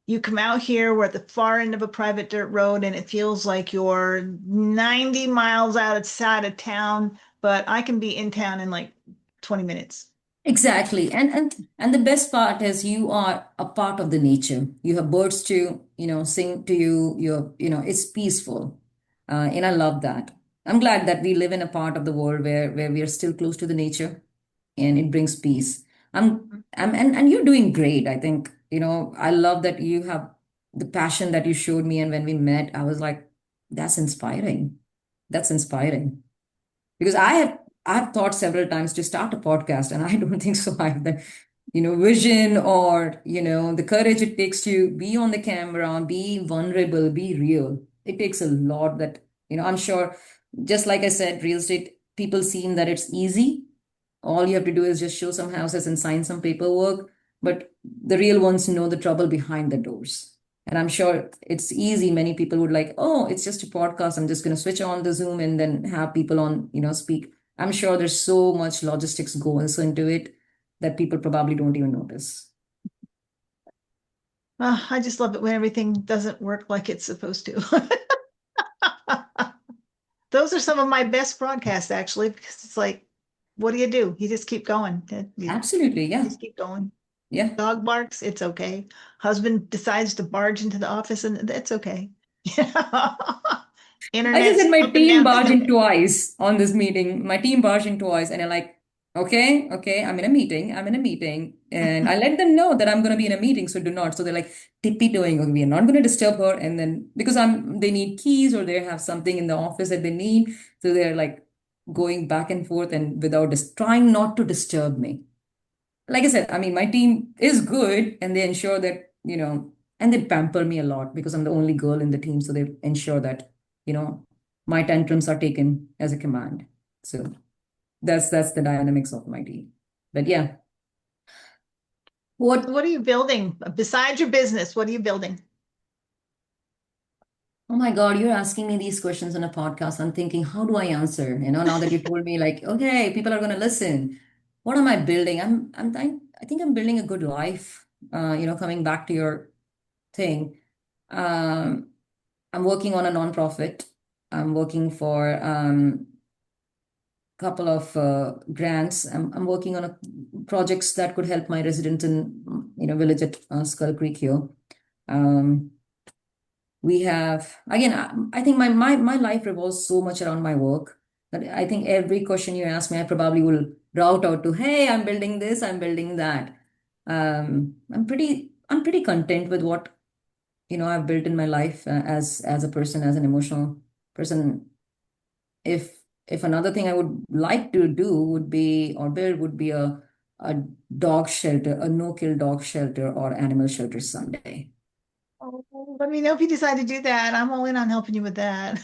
you come out here, we're at the far end of a private dirt road, and it feels like you're 90 miles outside of town, but I can be in town in like 20 minutes. Exactly. And the best part is you are a part of the nature. You have birds to, sing to you. It's peaceful. And I love that. I'm glad that we live in a part of the world where we are still close to the nature and it brings peace. And you're doing great. I think, I love that you have the passion that you showed me. And when we met, I was like, that's inspiring. That's inspiring because I've thought several times to start a podcast and I don't think so I have the vision or the courage it takes to be on the camera, be vulnerable, be real. It takes a lot that I'm sure, just like I said, real estate people seem that it's easy. All you have to do is just show some houses and sign some paperwork, but the real ones know the trouble behind the doors. And I'm sure it's easy. Many people would like, oh, it's just a podcast. I'm just going to switch on the Zoom and then have people on, speak. I'm sure there's so much logistics goes into it that people probably don't even notice. I just love it when everything doesn't work like it's supposed to. Those are some of my best broadcasts, actually, because it's like, what do? You just keep going. You Absolutely. Yeah. just keep going. Yeah. Dog barks, it's okay. Husband decides to barge into the office, and that's okay. I just had Internet's my up and team down, that's barge in okay. twice on this meeting. My team barged in twice, and they're like, okay, okay, I'm in a meeting. I'm in a meeting. And I let them know that I'm going to be in a meeting, so do not. So they're like, tippy toeing, okay, we are not going to disturb her. And then because they need keys or they have something in the office that they need. So they're like going back and forth and without trying not to disturb me. Like I said, I mean, my team is good and they ensure that, and they pamper me a lot because I'm the only girl in the team. So they ensure that, you know, my tantrums are taken as a command. So that's the dynamics of my team. But yeah, So what what are you building besides your business? What are you building? Oh my God, you're asking me these questions on a podcast. I'm thinking, how do I answer? Now that you told me, like, okay, people are going to listen. What am I building? I think I'm building a good life. Coming back to your thing, um, I'm working on a nonprofit. I'm working for couple of grants. I'm working on projects that could help my residents in village at Skull Creek here. Um, we have again. I think my life revolves so much around my work that I think every question you ask me, I probably will route out to, hey, I'm building this, I'm building that. I'm pretty content with what I've built in my life as a person, as an emotional person. If another thing I would like to do would be or build would be a dog shelter, a no-kill dog shelter or animal shelter someday. Oh, let me know if you decide to do that. I'm all in on helping you with that.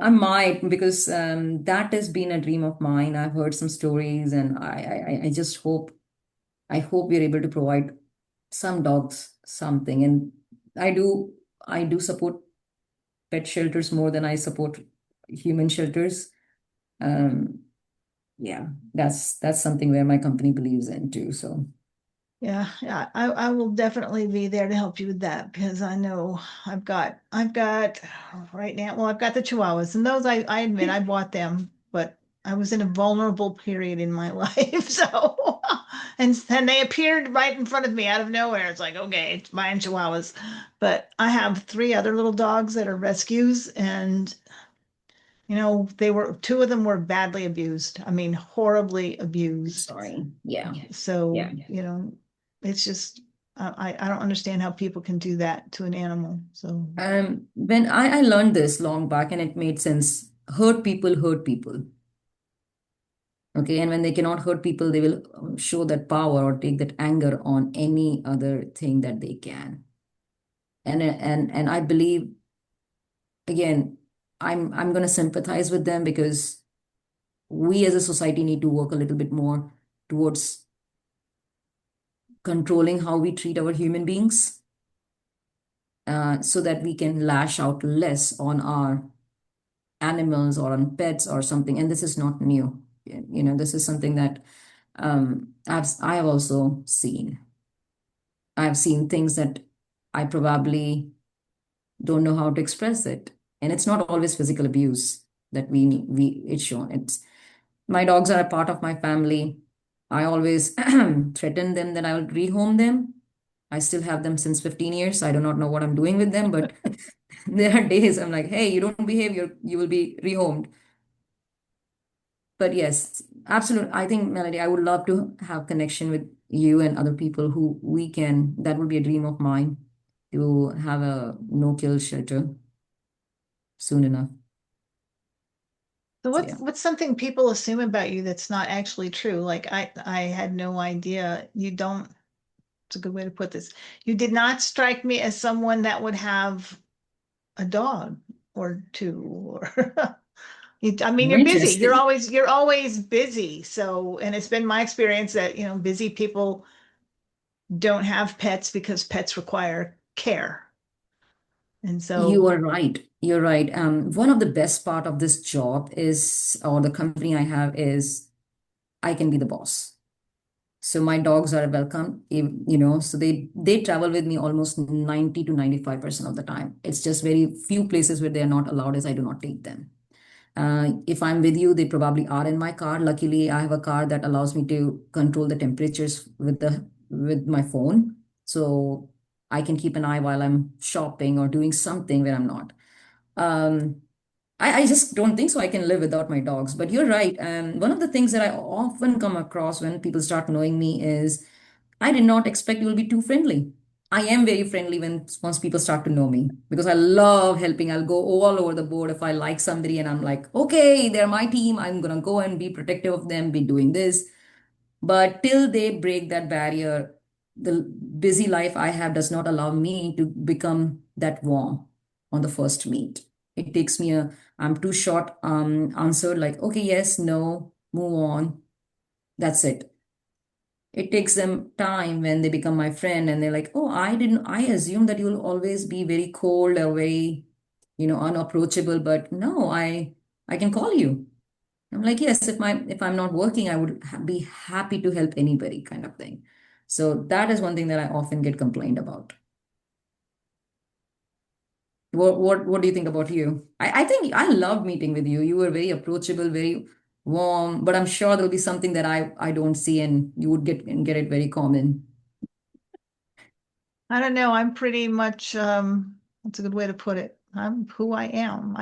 I might because that has been a dream of mine. I've heard some stories, and I just hope we're able to provide some dogs something. And I do I do support pet shelters more than I support human shelters. Um, yeah, that's something where my company believes in too. So Yeah, yeah, I will definitely be there to help you with that because I know I've got right now, well, I've got the Chihuahuas and those I admit I bought them, but I was in a vulnerable period in my life. So and they appeared right in front of me out of nowhere. It's like, okay, it's buying Chihuahuas. But I have three other little dogs that are rescues and they were two of them were badly abused. I mean, horribly abused. sorry. Yeah. So, it's just I don't understand how people can do that to an animal. So, When I learned this long back and it made sense, hurt people hurt people. Okay. And when they cannot hurt people, they will show that power or take that anger on any other thing that they can. And I believe again, I'm gonna sympathize with them because we as a society need to work a little bit more towards controlling how we treat our human beings, so that we can lash out less on our animals or on pets or something. And this is not new. This is something that I have also seen. I've seen things that I probably don't know how to express it. And it's not always physical abuse that we need, it's shown. It's my dogs are a part of my family. I always threaten them that I will rehome them. I still have them since 15 years. I do not know what I'm doing with them, but there are days I'm like, hey, you don't behave, you will be rehomed. But yes, absolutely. I think, Melody, I would love to have connection with you and other people who we can. That would be a dream of mine to have a no-kill shelter soon enough. so So what's yeah, what's something people assume about you that's not actually true? Like I had no idea. You don't, it's a good way to put this. You did not strike me as someone that would have a dog or two or I mean, you're busy. You're interesting. always you're always busy. So, and it's been my experience that, busy people don't have pets because pets require care. And You so, are right. You're right. One of the best part of this job is, or the company I have is, I can be the boss. So my dogs are welcome, so they travel with me almost 90 to 95% of the time. It's just very few places where they are not allowed as I do not take them. If I'm with you, they probably are in my car. Luckily, I have a car that allows me to control the temperatures with my phone. So I can keep an eye while I'm shopping or doing something where I'm not. Um, I just don't think so. I can live without my dogs. But you're right. One of the things that I often come across when people start knowing me is I did not expect you will be too friendly. I am very friendly when once people start to know me because I love helping. I'll go all over the board if I like somebody and I'm like, okay, they're my team. I'm gonna go and be protective of them, be doing this. But till they break that barrier, the busy life I have does not allow me to become that warm on the first meet. It takes me I'm too short answer like, okay, yes, no, move on. That's it. it takes them time when they become my friend and they're like, oh, I assume that you'll always be very cold or very, unapproachable, but no, I can call you. I'm like, yes, if I'm not working, I would be happy to help anybody, kind of thing. So that is one thing that I often get complained about. What do you think about you? I think I love meeting with you. You were very approachable, very warm, but I'm sure there'll be something that I don't see and you would get it very common. I don't know. I'm pretty much, that's a good way to put it. I'm who I am.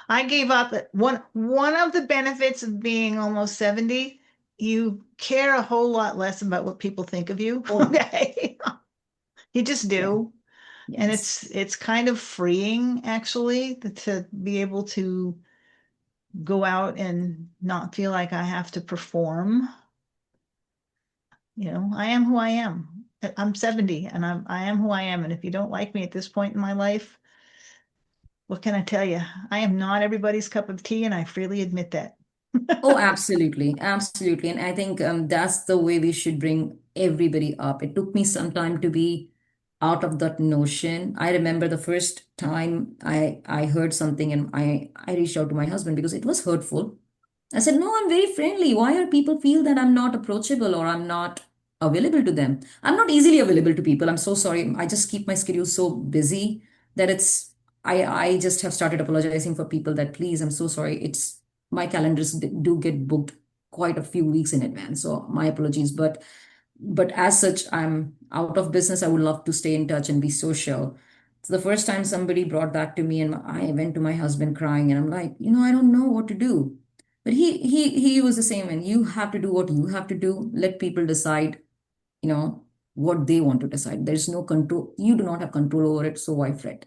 I gave up one of the benefits of being almost 70, you care a whole lot less about what people think of you. Oh, Okay. You just yeah. do. And Yes. it's kind of freeing actually to be able to go out and not feel like I have to perform. I am who I am. I'm 70 and I am who I am. And if you don't like me at this point in my life, what can I tell you? I am not everybody's cup of tea, and I freely admit that. Oh, absolutely. Absolutely. And I think that's the way we should bring everybody up. It took me some time to be out of that notion. I remember the first time I heard something and I reached out to my husband because it was hurtful. I said, no, I'm very friendly. Why are people feel that I'm not approachable or I'm not available to them? I'm not easily available to people. I'm so sorry. I just keep my schedule so busy that I just have started apologizing for people that please, I'm so sorry. It's my calendars do get booked quite a few weeks in advance. So my apologies. But as such, I'm out of business. I would love to stay in touch and be social. So the first time somebody brought that to me and I went to my husband crying and I'm like, I don't know what to do. But he was the same, and you have to do what you have to do. Let people decide, you know, what they want to decide. There's no control. You do not have control over it, so why fret?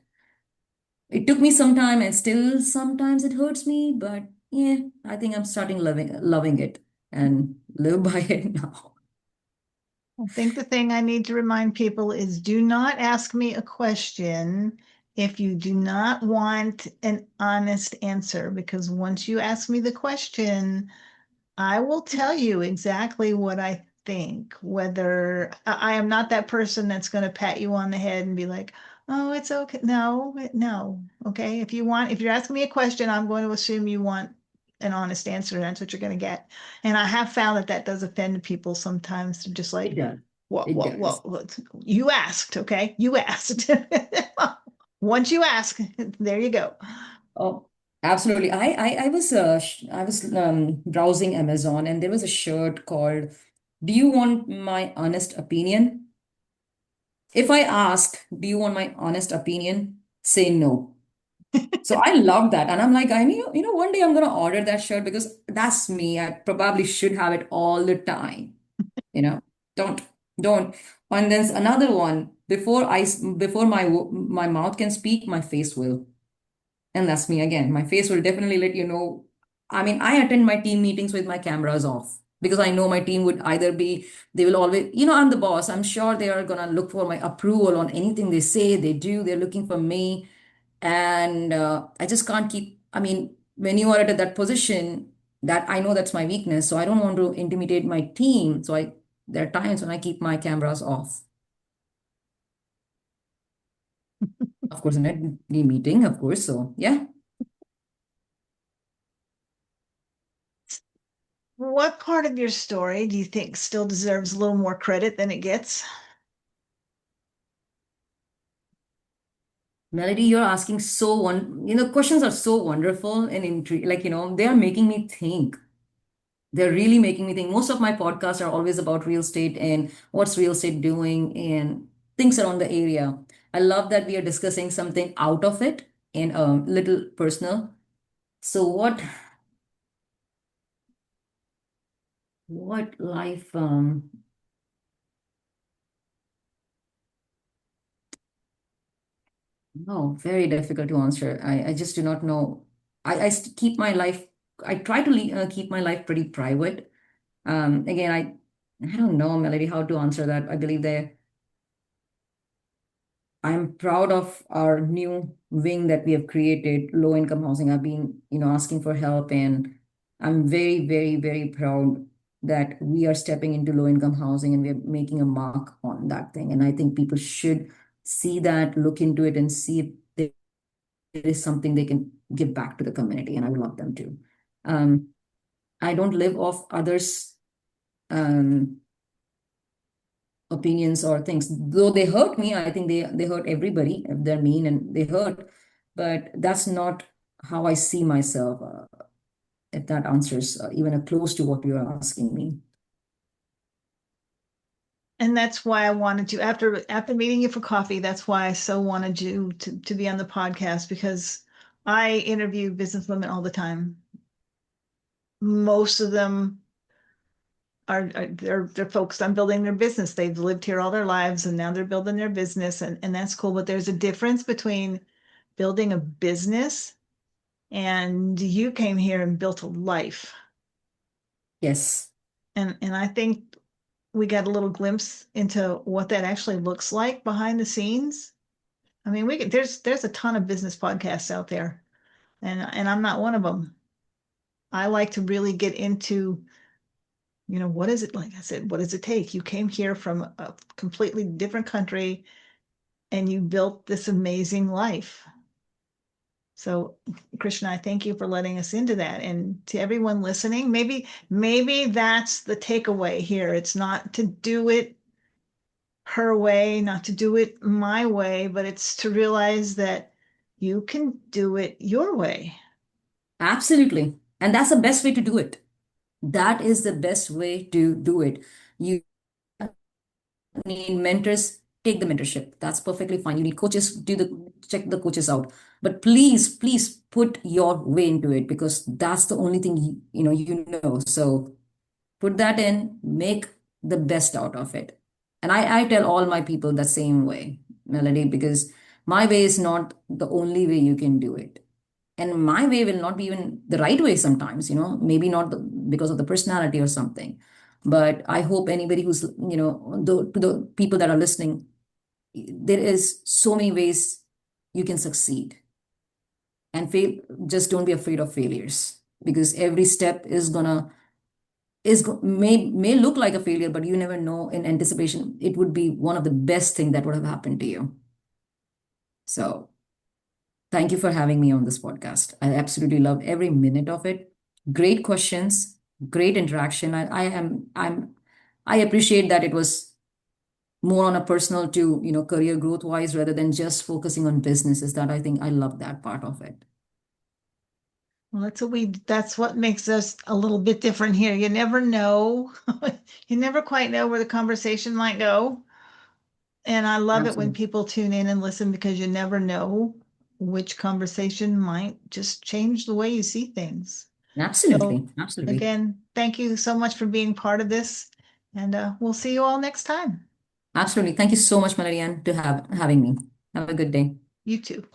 It took me some time, and still sometimes it hurts me, but yeah, I think I'm starting loving it and live by it now. I think the thing I need to remind people is do not ask me a question if you do not want an honest answer, because once you ask me the question, I will tell you exactly what I think, whether I am not that person that's going to pat you on the head and be like, oh, it's okay. No, no. Okay. If you're asking me a question, I'm going to assume you want an honest answer. And that's what you're going to get. And I have found that that does offend people sometimes. They're just It like, does. what, It what, does. what, what? You asked. Okay. You asked. Once you ask, there you go. Oh, absolutely. I was browsing Amazon and there was a shirt called "Do you want my honest opinion?" If I ask, "Do you want my honest opinion?" Say no. So I love that. And I'm like, one day I'm gonna order that shirt because that's me. I probably should have it all the time. You know, don't, don't. And there's another one. Before my mouth can speak, my face will. And that's me again. My face will definitely let you know. I mean, I attend my team meetings with my cameras off because I know my team would either be, they will always, I'm the boss. I'm sure they are going to look for my approval on anything they say, they do. They're looking for me. And I just can't keep, I mean, when you are at that position, that I know that's my weakness. So I don't want to intimidate my team. There are times when I keep my cameras off. Of course, in a meeting, of course. So yeah. What part of your story do you think still deserves a little more credit than it gets? Melody, you're asking questions are so wonderful and intriguing. Like, they are making me think. They're really making me think. Most of my podcasts are always about real estate and what's real estate doing and things around the area. I love that we are discussing something out of it and a little personal. So what life no, very difficult to answer. I just do not know. Keep my life, I try to keep my life pretty private. Again, I don't know, Melody, how to answer that. I believe I'm proud of our new wing that we have created, low income housing. I've been, asking for help, and I'm very, very, very proud that we are stepping into low income housing and we are making a mark on that thing. And I think people should see that, look into it, and see if there is something they can give back to the community. And I would love them to. Um, I don't live off others' um, opinions or things. Though they hurt me, I think they hurt everybody if they're mean and they hurt. But that's not how I see myself. If that answers even a close to what you are asking me. And that's why I wanted you after meeting you for coffee, that's why I so wanted you to be on the podcast because I interview business women all the time. Most of them are they're focused on building their business. They've lived here all their lives and now they're building their business and that's cool. But there's a difference between building a business and you came here and built a life. Yes, And I think we got a little glimpse into what that actually looks like behind the scenes. I mean, there's a ton of business podcasts out there, and I'm not one of them. I like to really get into, what is it, like I said, what does it take? You came here from a completely different country and you built this amazing life. So, Krishna, I thank you for letting us into that. And to everyone listening, maybe that's the takeaway here. It's not to do it her way, not to do it my way, but it's to realize that you can do it your way. absolutely. And that's the best way to do it. That is the best way to do it. You need mentors, take the mentorship. That's perfectly fine. You need coaches, check the coaches out. But please put your way into it because that's the only thing you know. So put that in, make the best out of it. And I tell all my people the same way, Melody, because my way is not the only way you can do it. And my way will not be even the right way sometimes, maybe not because of the personality or something. But I hope anybody who's, to the people that are listening, there is so many ways you can succeed and fail. Just don't be afraid of failures because every step may look like a failure, but you never know in anticipation. It would be one of the best thing that would have happened to you. So thank you for having me on this podcast. I absolutely loved every minute of it. Great questions, great interaction. I appreciate that it was more on a personal to, career growth wise rather than just focusing on businesses. That I think I love that part of it. Well, that's what makes us a little bit different here. You never know. You never quite know where the conversation might go. And I love it when Absolutely. people tune in and listen because you never know which conversation might just change the way you see things. So Absolutely. Absolutely. again, thank you so much for being part of this, and we'll see you all next time. Absolutely. Thank you so much, Marianne, to having me. Have a good day. You too.